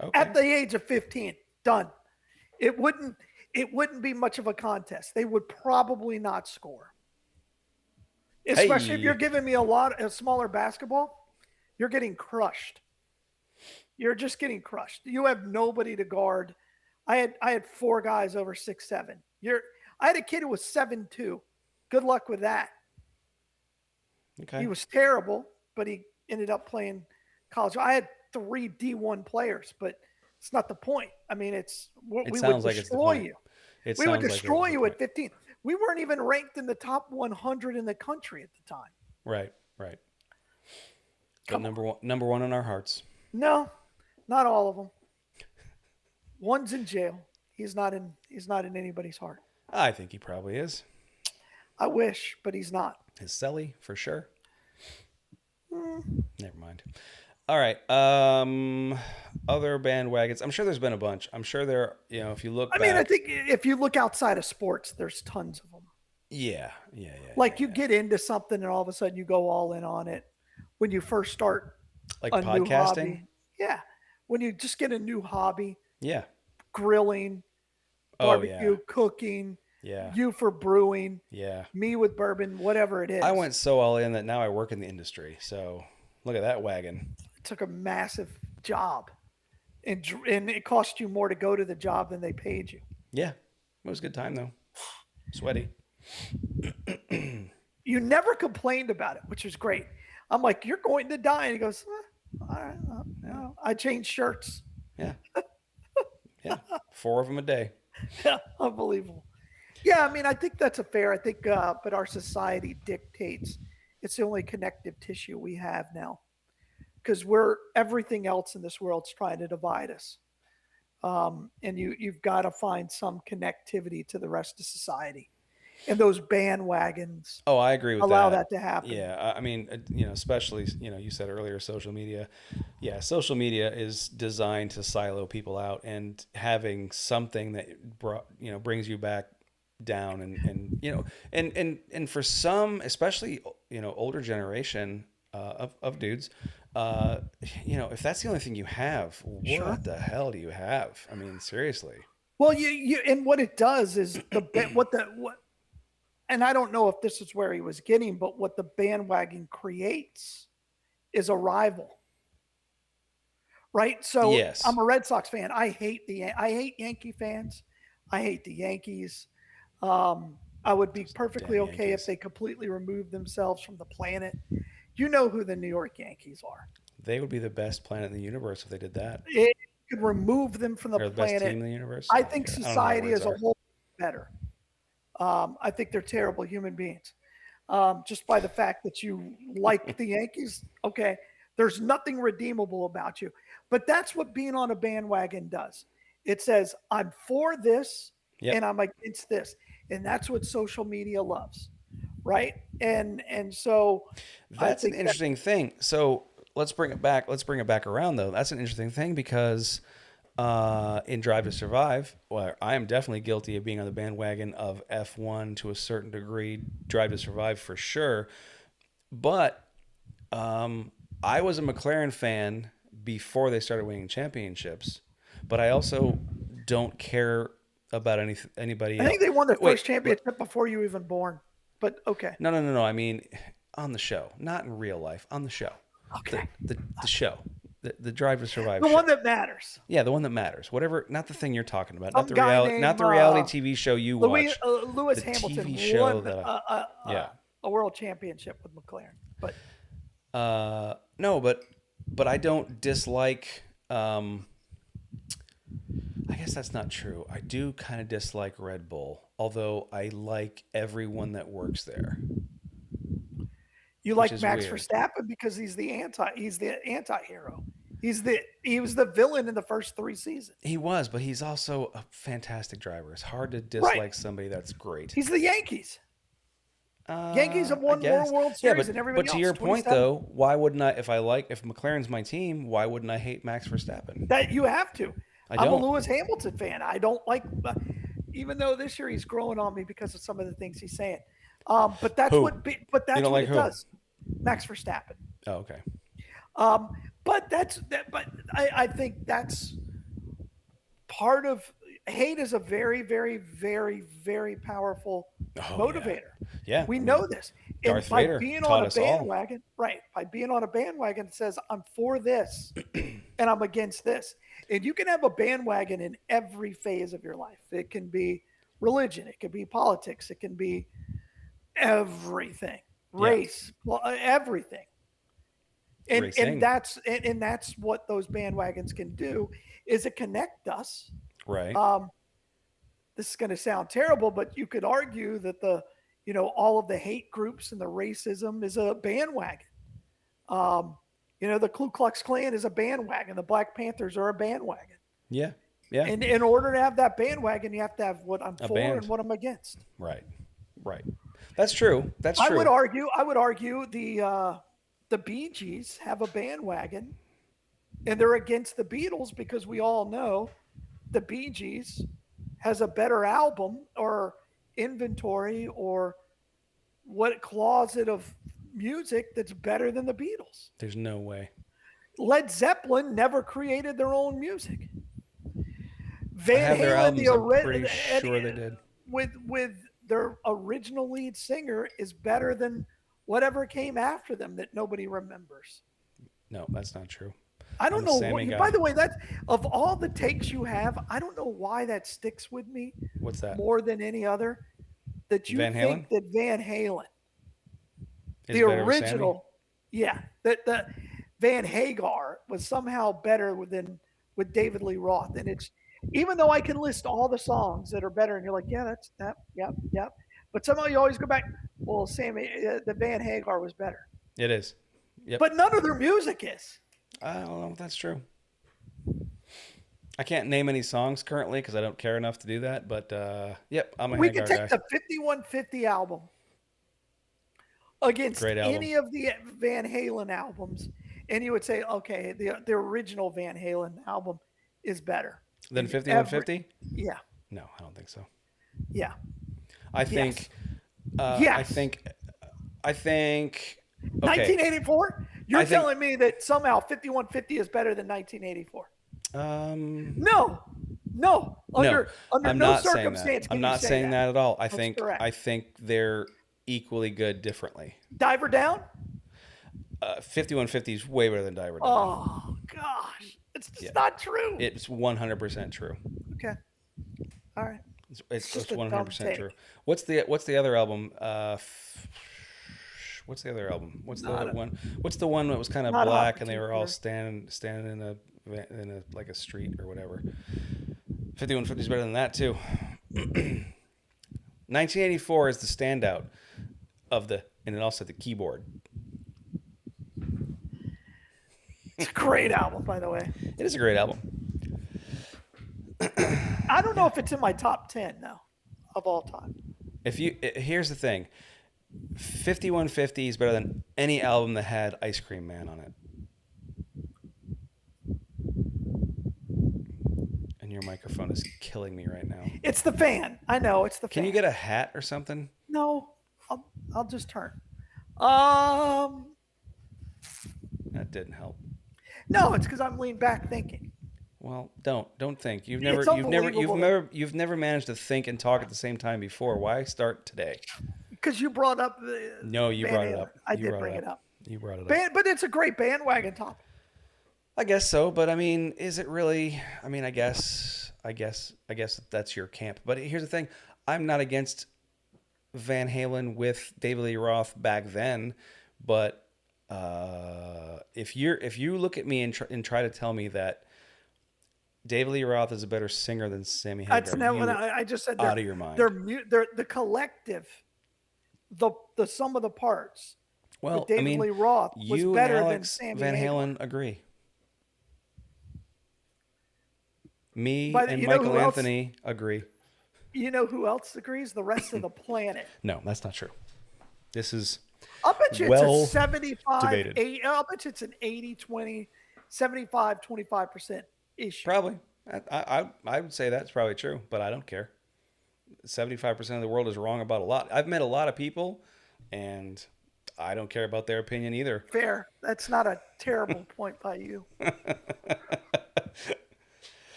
At Okay. the age of 15, done. It wouldn't it wouldn't be much of a contest. They would probably not score. Especially if you're Hey, giving me a smaller basketball, you're getting crushed. You're just getting crushed. You have nobody to guard. I had 4 guys over 6'7". I had a kid who was 7'2". Good luck with that. He okay. was terrible, but he ended up playing college. I had 3 D1 players, but it's not the point. I mean, It we would sounds like it's the destroy point. you. It We would sounds like it was destroy the you point. at 15. We weren't even ranked in the top 100 in the country at the time. Right, right. But Come on. number one in our hearts. No, not all of them. One's in jail. He's not in anybody's heart. I think he probably is. I wish, but he's not. His Selly, for sure. Mm. Never mind. All right. Other bandwagons. I'm sure there's been a bunch. I'm sure there. If you look I mean, I back. think if you look outside of sports, there's tons of them. Yeah, yeah, yeah, Like you yeah. get into something and all of a sudden you go all in on it. When you first start Like a new podcasting. hobby, yeah. When you just get a new hobby, Yeah. grilling, Oh yeah. barbecue, cooking, Yeah. you for brewing, Yeah. me with bourbon, whatever it is. I went so all in that now I work in the industry. So look at that wagon. It took a massive job, and it cost you more to go to the job than they paid you. Yeah. It was a good time though. Sweaty. You never complained about it, which was great. I'm like, "You're going to die," and he goes, "All right, no, I changed shirts." Yeah. Yeah. 4 of them a day. Unbelievable. Yeah, I mean, I think that's a fair. I think, but our society dictates it's the only connective tissue we have now because everything else in this world's trying to divide us. And you've got to find some connectivity to the rest of society, and those bandwagons Oh, I agree with allow that. that to happen. Yeah, I mean, especially, you said earlier, social media. Yeah, social media is designed to silo people out, and having something that brings you back down, and for some, especially, older generation of dudes, if that's the only thing you have, Sure. what the hell do you have? I mean, seriously. Well, you and what it does is what and I don't know if this is where he was getting, but what the bandwagon creates is a rival, right? So Yes. I'm a Red Sox fan. I hate Yankee fans. I hate the Yankees. I would be Those perfectly damn okay if Yankees. they completely removed themselves from the planet. You know who the New York Yankees are. They would be the best planet in the universe if they did that. It could remove them from the They're the best planet. team in the universe. I I don't think care. I don't know what society words as a are. whole is better. I think they're terrible human beings. Just by the fact that you like the Yankees, okay, there's nothing redeemable about you. But that's what being on a bandwagon does. It says, I'm for this Yep. and I'm against this. And that's what social media loves. Right. And so I That's an think that interesting thing. So let's bring it back. Let's bring it back around though. That's an interesting thing because in Drive to Survive, well, I am definitely guilty of being on the bandwagon of F1 to a certain degree. Drive to Survive for sure. But I was a McLaren fan before they started winning championships. But I also don't care about anybody I else. think they won their Wait, first championship before you were even born. But okay. no. I mean, on the show, not in real life. On the show, Okay. the show, the Drive to Survive The show. one that matters. Yeah, the one that matters. Whatever, not the thing you're talking about. Not Some the guy reality, named not the reality TV show you watch. Lewis The Hamilton TV show won that yeah. a world championship with McLaren. But No, but I don't dislike. I guess that's not true. I do kind of dislike Red Bull, although I like everyone that works there. You which like is Max weird. Verstappen because he's the anti-hero. He was the villain in the first 3 seasons. He was, but he's also a fantastic driver. It's hard to Right. dislike somebody that's great. He's the Yankees. Yankees have I won more guess. World Yeah, Series than but everybody to else. your point 27. though, why wouldn't I if McLaren's my team, why wouldn't I hate Max Verstappen? That you have to. I I'm a don't. Lewis Hamilton fan. I don't like, even though this year he's growing on me because of some of the things he's saying. But that's Who? what. But that's You don't what like it who? does. Max Verstappen. Oh, okay. But that's that. But I think that's part of hate is a very, very, very, very powerful motivator. Yeah. We know this. Darth And by Vader being taught on a us all. bandwagon, right? By being on a bandwagon, it says I'm for this and I'm against this. And you can have a bandwagon in every phase of your life. It can be religion, it can be politics, it can be everything, race, everything. And that's what those bandwagons can do is it connect us. Right. This is going to sound terrible, but you could argue that all of the hate groups and the racism is a bandwagon. The Ku Klux Klan is a bandwagon. The Black Panthers are a bandwagon. Yeah. Yeah. And in order to have that bandwagon, you have to have what I'm for band. and what I'm against. Right. Right. That's true. That's true. I would argue the Bee Gees have a bandwagon, and they're against the Beatles because we all know the Bee Gees has a better album or inventory or what closet of music that's better than the Beatles. There's no way. Led Zeppelin never created their own music. I have their albums. I'm pretty sure they did. With their original lead singer is better than whatever came after them that nobody remembers. No, that's not true. I don't know. By the way, that's of all the takes you have, I don't know why that sticks with me. What's that? More than any other, that you Van think Halen? that Van Halen, Is the better with original, that the Van Hagar was somehow better with David Lee Roth, and it's even though I can list all the songs that are better, and you're like, yeah, that's that, yep. But somehow you always go back. Well, Sammy, the Van Hagar was better. It is. Yep. But none of their music is. I don't know if that's true. I can't name any songs currently because I don't care enough to do that. But yep, I'm a We Hagar could take guy. the 5150 album against any of the Van Halen albums, and you would say, okay, the original Van Halen album is better Then 5150? Yeah. No, I don't think so. Yeah. I think. Yes. I think. Okay. 1984. You're telling me that somehow 5150 is better than 1984? No. Under no circumstance. I'm not saying that at all. I correct. think they're equally good differently. Diver Down? 5150 is way better than Diver Down. Oh gosh, it's just not true. It's 100% true. Okay. All right. It's 100% true. What's the other album? What's the other album? What's the other one? What's the one that was kind of black and they were all standing in a like a street or whatever? 5150 is better than that too. 1984 is the standout of and it also had the keyboard. It's a great album, by the way. It is a great album. I don't know if it's in my top 10 though, of all time. Here's the thing. 5150 is better than any album that had Ice Cream Man on it. And your microphone is killing me right now. It's the fan. I know it's the fan. Can you get a hat or something? No, I'll just turn. That didn't help. No, it's because I'm leaning back thinking. Well, don't think. You've never managed to think and talk at the same time before. Why start today? Because you brought up No, you brought it up. I did bring it up. You brought it up. But it's a great bandwagon topic. I guess so, but I mean, is it really? I mean, I guess that's your camp. But here's the thing: I'm not against Van Halen with David Lee Roth back then, but if you look at me and try to tell me that David Lee Roth is a better singer than Sammy Hagar, That's not what I just said. Out of your mind. They're the collective, the sum of the parts. Well, with David Lee Roth was you better and than Alex Sammy Van Hagar. Halen agree. Me But and you know Michael who else? Anthony agree. You know who else agrees? The rest of the planet. No, that's not true. This is I'll bet you well it's a 75, debated. 80, I'll bet you it's an 80-20, 75-25% issue. Probably. I would say that's probably true, but I don't care. 75% of the world is wrong about a lot. I've met a lot of people, and I don't care about their opinion either. Fair. That's not a terrible point by you.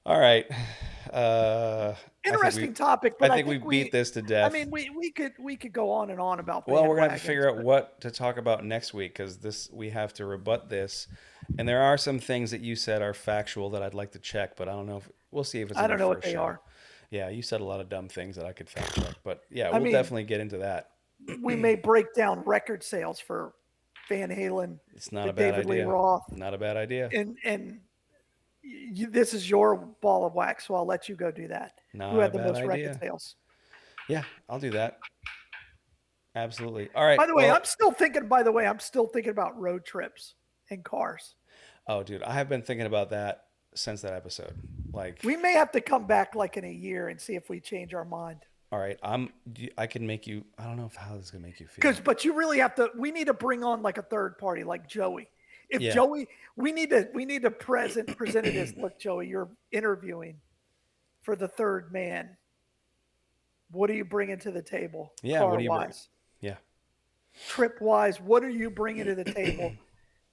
All right. Interesting topic, but I think we beat this to death. I mean, we could go on and on about. Well, we're gonna have to bandwagons, figure out what to talk about next week because we have to rebut this, and there are some things that you said are factual that I'd like to check, but I don't know if we'll see if it's. I don't enough know for what a they show. are. Yeah, you said a lot of dumb things that I could fact check, but yeah, I we'll mean, definitely get into that. We may break down record sales for Van Halen. It's not with a bad David idea. Lee Roth. Not a bad idea. And this is your ball of wax, so I'll let you go do that. Not Who had a the bad most idea. record sales? Yeah, I'll do that. Absolutely. All right. By the way, I'm still thinking about road trips and cars. Oh, dude, I have been thinking about that since that episode. Like, We may have to come back like in a year and see if we change our mind. all right, I can make you. I don't know how this is gonna make you feel. But you really have to. We need to bring on like a third party, like Joey. If Yeah. Joey, we need to present it as, look, Joey, you're interviewing for the third man. What are you bringing to the table? Yeah, what do you bring? Car-wise? Yeah. Trip wise, what are you bringing to the table?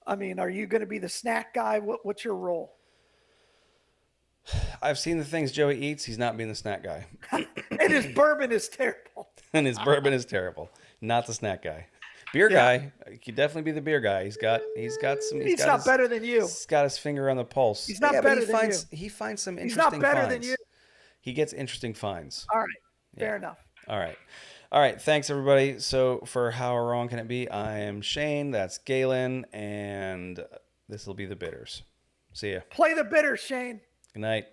I mean, are you going to be the snack guy? What's your role? I've seen the things Joey eats. He's not being the snack guy, And his bourbon is terrible. and his bourbon is terrible. Not the snack guy. Beer guy, he could definitely be the beer guy. He's got some. He's not better than you. He's got his finger on the pulse. He's not but better than you. He finds some He's interesting. not better finds. than you. He gets interesting finds. All right, fair enough. All right. Thanks everybody. So for How Wrong Can It Be? I am Shane. That's Galen, and this will be the Bitters. See ya. Play the bitter, Shane. Good night.